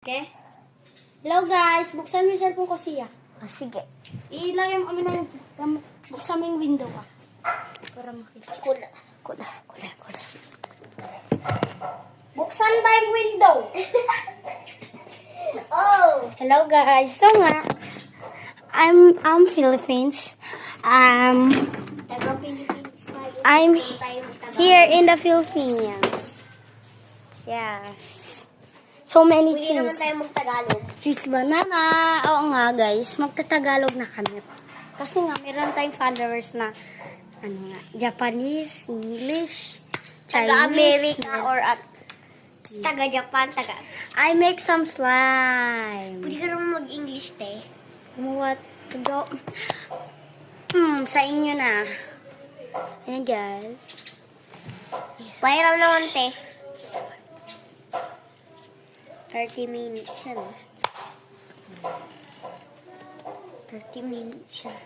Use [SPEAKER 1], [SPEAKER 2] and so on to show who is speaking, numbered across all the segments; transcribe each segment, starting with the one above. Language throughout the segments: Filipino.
[SPEAKER 1] Okay? Hello guys, buksan mo yung cellphone ko siya.
[SPEAKER 2] Ah, sige.
[SPEAKER 1] Ilagay mo kami ng buksan mo yung window ka. Para makita.
[SPEAKER 2] Kula.
[SPEAKER 1] Buksan ba yung window?
[SPEAKER 2] Oh!
[SPEAKER 1] Hello guys, so nga, I'm Philippines.
[SPEAKER 2] Taga-Philippines tayo.
[SPEAKER 1] I'm
[SPEAKER 2] Tayo taga-
[SPEAKER 1] here in the Philippines. Yes. So many
[SPEAKER 2] Pwede naman
[SPEAKER 1] trees.
[SPEAKER 2] tayo mag-Tagalog.
[SPEAKER 1] Trees banana. Oo nga guys, magtatagalog na kami. Kasi nga, meron tayong followers na Japanese, English, Chinese.
[SPEAKER 2] Taga-America or taga-Japan,
[SPEAKER 1] I make some slime.
[SPEAKER 2] Pwede ka naman mag-English, te.
[SPEAKER 1] What to go? Sa inyo na. Ayan guys. Yes.
[SPEAKER 2] Viral naman, te.
[SPEAKER 1] 30 minutes yan. 30 minutes yan.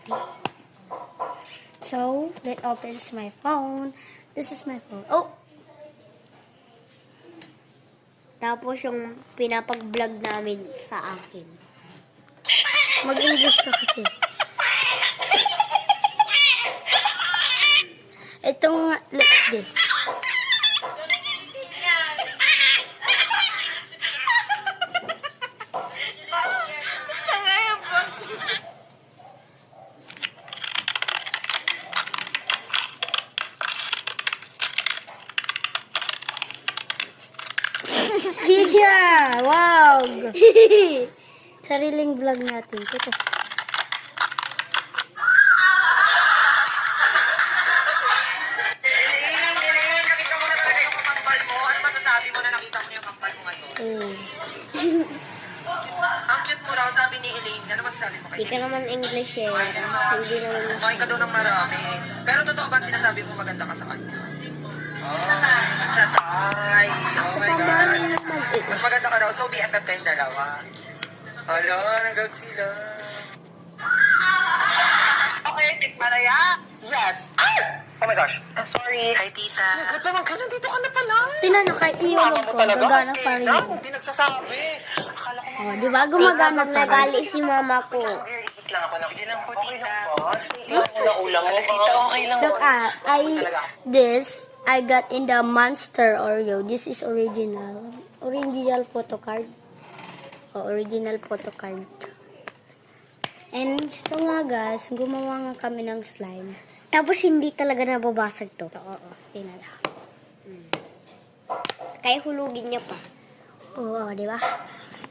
[SPEAKER 1] So, that opens my phone. This is my phone. Oh!
[SPEAKER 2] Tapos yung pinapag-vlog namin sa akin.
[SPEAKER 1] Mag-English ka kasi. Itong like this. Siya! Wow! Sariling vlog natin. Tapos,
[SPEAKER 3] Nakita mo na talaga yung kambal mo. Ano masasabi mo na nakita mo na yung kambal mo ngayon? Ang cute mo raw, sabi ni Elaine. Ano masasabi mo kay
[SPEAKER 2] Hindi ka
[SPEAKER 3] Elaine?
[SPEAKER 2] naman English eh. Hindi naman.
[SPEAKER 3] Kumain ka daw ng marami. Pero totoo ba sinasabi mo maganda ka sa kanya? Oh, sa tay. Oh my God. Mas maganda ka raw. So, BFF kayong dalawa. Hala, nagag sila. Okay, tikmaraya. Yes. Ay! Oh my gosh. I'm sorry. Hi, tita. Nagad naman ka. Nandito ka na pala.
[SPEAKER 1] tinan nyo, kahit iulog ko, gagana pa rin. yun.
[SPEAKER 3] Hindi nagsasabi. Akala ko
[SPEAKER 1] Oh, di ba? Gumagana
[SPEAKER 2] Kapag
[SPEAKER 1] pa rin.
[SPEAKER 2] nagali si mama ko.
[SPEAKER 3] eat lang ako. Sige lang po, tita. Ulam mo. Tita, okay lang.
[SPEAKER 1] So, I got in the Monster Oreo. This is original. Original photo card. Oh, original photo card. And so nga guys, gumawa nga kami ng slime.
[SPEAKER 2] Tapos hindi talaga nababasag to.
[SPEAKER 1] Oo, tinala.
[SPEAKER 2] Kaya hulugin niya pa.
[SPEAKER 1] Oo, di ba?